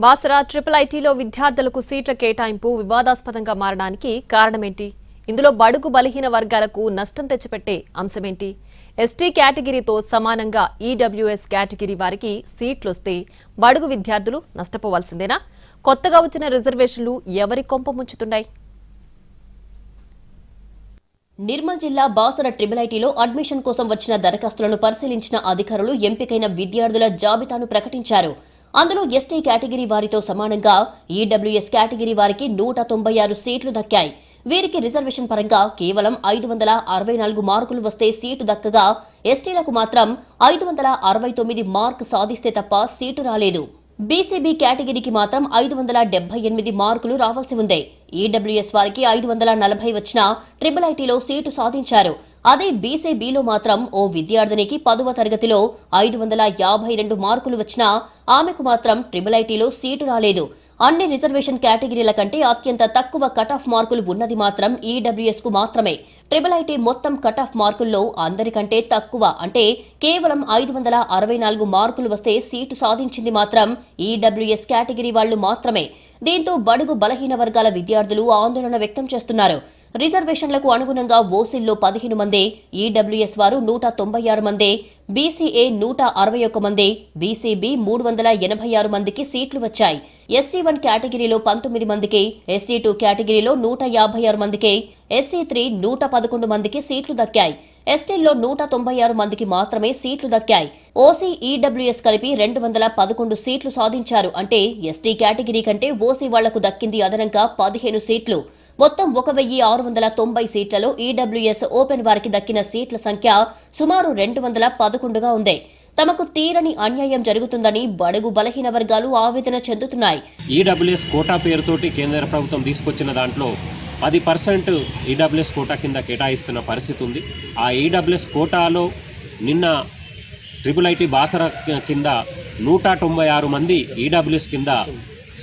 Basara triple ఐటీలో విద్యార్థులకు సీట్ల కేటాయింపు వివాదాస్పదంగా మారడానికి కారణమేంటి? ఇందులో బడుగు బలహీన వర్గాలకు నష్టం తెచ్చిపెట్టే అంశమేంటి? ఎస్టీ కేటగిరీతో సమానంగా ఈడబ్ల్యూఎస్ కేటగిరీ వారికి సీట్లొస్తే బడుగు విద్యార్థులు నష్టపోవాల్సిందేనా? కొత్తగా వచ్చిన రిజర్వేషన్లు ఎవరి కొంప ముంచుతున్నాయి? నిర్మల్ జిల్లా బాసర ట్రిపుల్ ఐటీలో అడ్మిషన్ కోసం వచ్చిన దరఖాస్తులను పరిశీలించిన అధికారులు ఎంపికైన విద్యార్థుల జాబితాను ప్రకటించారు. అందులో ఎస్టీ కేటగిరీ వారితో సమానంగా ఈడబ్ల్యూఎస్ కేటగిరీ వారికి 196 సీట్లు దక్కాయి. వీరికి రిజర్వేషన్ పరంగా కేవలం 564 మార్కులు వస్తే సీటు దక్కగా ఎస్టీలకు మాత్రం 569 మార్కు సాధిస్తే తప్ప సీటు రాలేదు. బీసీబీ కేటగిరీకి మాత్రం 578 మార్కులు రావాల్సి ఉంది. ఈడబ్ల్యూఎస్ వారికి 540 వచ్చినా ట్రిపుల్ ఐటీలో సీటు సాధించారు. అదే బీసీబీలో మాత్రం ఓ విద్యార్థినికి 10వ తరగతిలో 552 మార్కులు వచ్చినా ఆమెకు మాత్రం ట్రిపుల్ ఐటీలో సీటు రాలేదు. అన్ని రిజర్వేషన్ కేటగిరీల కంటే అత్యంత తక్కువ కట్ ఆఫ్ మార్కులు ఉన్నది మాత్రం ఈడబ్ల్యూఎస్ కు మాత్రమే. ట్రిపుల్ ఐటీ మొత్తం కట్ ఆఫ్ మార్కుల్లో అందరికంటే తక్కువ అంటే కేవలం 564 మార్కులు వస్తే సీటు సాధించింది మాత్రం ఈడబ్ల్యూఎస్ కేటగిరీ వాళ్లు మాత్రమే. దీంతో బడుగు బలహీన వర్గాల విద్యార్థులు ఆందోళన వ్యక్తం చేస్తున్నారు. రిజర్వేషన్లకు అనుగుణంగా ఓసీల్లో 15 మంది, ఈడబ్ల్యూఎస్ వారు 196 మంది, బీసీఏ 161 మంది, బీసీబీ 386 మందికి సీట్లు వచ్చాయి. ఎస్సీ1 కేటగిరీలో 19 మందికి, ఎస్సీ2 కేటగిరీలో 156 మందికి, ఎస్సీ3 111 మందికి సీట్లు దక్కాయి. ఎస్టీల్లో 196 మందికి మాత్రమే సీట్లు దక్కాయి. ఓసీ, ఈడబ్ల్యూఎస్ కలిపి 211 సీట్లు సాధించారు. అంటే ఎస్టీ కేటగిరీ కంటే ఓసీ వాళ్లకు దక్కింది అదనంగా 15 సీట్లు. మొత్తం 1690 సీట్లలో ఈడబ్ల్యూఎస్ ఓపెన్ వారికి దక్కిన సీట్ల సంఖ్య సుమారు 211గా ఉంది. తమకు తీరని అన్యాయం జరుగుతుందని బడుగు బలహీన వర్గాలు ఆవేదన చెందుతున్నాయి. ఈడబ్ల్యూఎస్ కోటా పేరుతోటి కేంద్ర ప్రభుత్వం తీసుకొచ్చిన దాంట్లో 10% ఈడబ్ల్యూఎస్ కోటా కింద కేటాయిస్తున్న పరిస్థితి ఉంది. ఆ ఈడబ్ల్యూఎస్ కోటాలో నిన్న ట్రిపుల్ ఐటీ బాసర కింద 196 మంది ఈడబ్ల్యూఎస్ కింద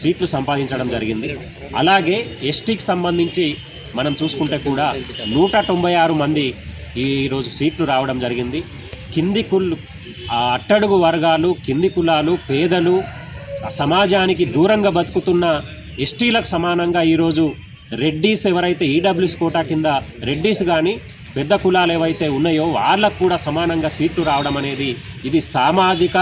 సీట్లు సంపాదించడం జరిగింది. అలాగే ఎస్టీకి సంబంధించి మనం చూసుకుంటే కూడా 196 మంది ఈరోజు సీట్లు రావడం జరిగింది. కింది అట్టడుగు వర్గాలు, కింది కులాలు, పేదలు, సమాజానికి దూరంగా బతుకుతున్న ఎస్టీలకు సమానంగా ఈరోజు రెడ్డీస్ ఎవరైతే ఈడబ్ల్యూఎస్ కోటా కింద రెడ్డీస్ కానీ పెద్ద కులాలు ఏవైతే ఉన్నాయో వాళ్ళకు కూడా సమానంగా సీట్లు రావడం అనేది ఇది సామాజిక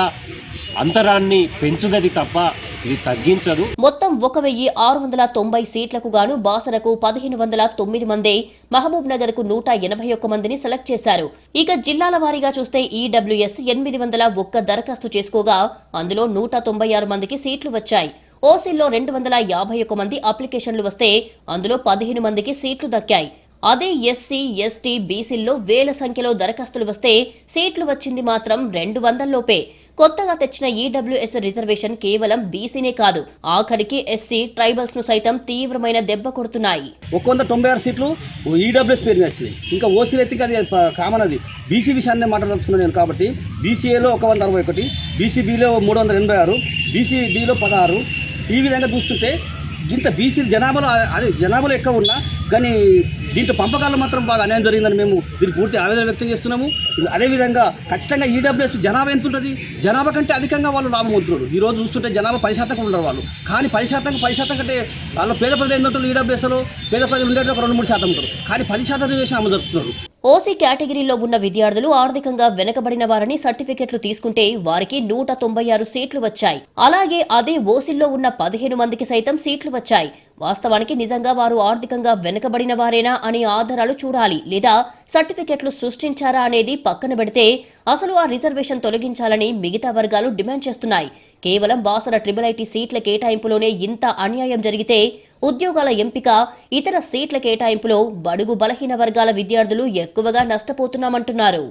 అంతరాన్ని పెంచుదది తప్ప ఇది తగ్గించదు. మొత్తం 1690 సీట్లకు గాను బాసరకు 1509 మంది, మహబూబ్ నగర్ కు 181 మందిని సెలెక్ట్ చేశారు. ఇక జిల్లాల వారీగా చూస్తే ఈడబ్ల్యూఎస్ 801 దరఖాస్తు చేసుకోగా అందులో 196 మందికి సీట్లు వచ్చాయి. ఓసీల్లో 251 మంది అప్లికేషన్లు వస్తే అందులో 15 మందికి సీట్లు దక్కాయి. అదే ఎస్సీ, ఎస్టీ, బీసీల్లో వేల సంఖ్యలో దరఖాస్తులు వస్తే సీట్లు వచ్చింది మాత్రం 200 లోపే. కొత్తగా తెచ్చిన ఈడబ్ల్యూఎస్ రిజర్వేషన్ కేవలం బీసీనే కాదు, ఆఖరికి ఎస్సీ, ట్రైబల్స్ ను సైతం తీవ్రమైన దెబ్బ కొడుతున్నాయి. 196 సీట్లు ఈడబ్ల్యూఎస్ పేరు వచ్చినాయి. ఇంకా ఓసీలు ఎత్తికి అది కామన్. అది బీసీ విషయాన్ని మాట్లాడుతున్నాను నేను కాబట్టి బీసీఏలో 161, బీసీబీలో 386, బీసీడీలో 16. ఈ విధంగా చూస్తుంటే ఇంత బీసీ జనాభాలో ఎక్కువ ఉన్నా కానీ దీంట్లో పంపకాలు మాత్రం బాగా అన్యాయం జరిగిందని మేము దీన్ని పూర్తి ఆవేదన వ్యక్తం చేస్తున్నాము. అదేవిధంగా ఖచ్చితంగా ఈడబ్ల్యూఎస్ జనాభా ఎంత ఉంటుంది? జనాభా కంటే అధికంగా వాళ్ళు లాభం పొందుతున్నారు. ఈ రోజు చూస్తుంటే జనాభా 10% ఉండరు వాళ్ళు. కానీ 10% కంటే వాళ్ళ పేద ప్రజలు ఎంత ఉంటుంది? ఈడబ్ల్యూఎస్లో పేద ప్రజలు ఉండేది ఒక 2-3% ఉంటారు. కానీ 10% చేసి అమలు జరుపుతున్నారు. ఓసీ కేటగిరీలో ఉన్న విద్యార్థులు ఆర్థికంగా వెనకబడిన వారని సర్టిఫికెట్లు తీసుకుంటే వారికి 196 సీట్లు వచ్చాయి. అలాగే అదే ఓసీల్లో ఉన్న 15 మందికి సైతం సీట్లు వచ్చాయి. వాస్తవానికి నిజంగా వారు ఆర్థికంగా వెనకబడిన వారేనా అనే ఆధారాలు చూడాలి, లేదా సర్టిఫికెట్లు సృష్టించారా అనేది పక్కన పెడితే అసలు ఆ రిజర్వేషన్ తొలగించాలని మిగతా వర్గాలు డిమాండ్ చేస్తున్నాయి. కేవలం బాసర ట్రిపుల్ ఐటీ సీట్ల కేటాయింపులోనే ఇంత అన్యాయం జరిగితే ఉద్యోగాల ఎంపిక, ఇతర సీట్ల కేటాయింపులో బడుగు బలహీన వర్గాల విద్యార్థులు ఎక్కువగా నష్టపోతున్నామంటున్నారు.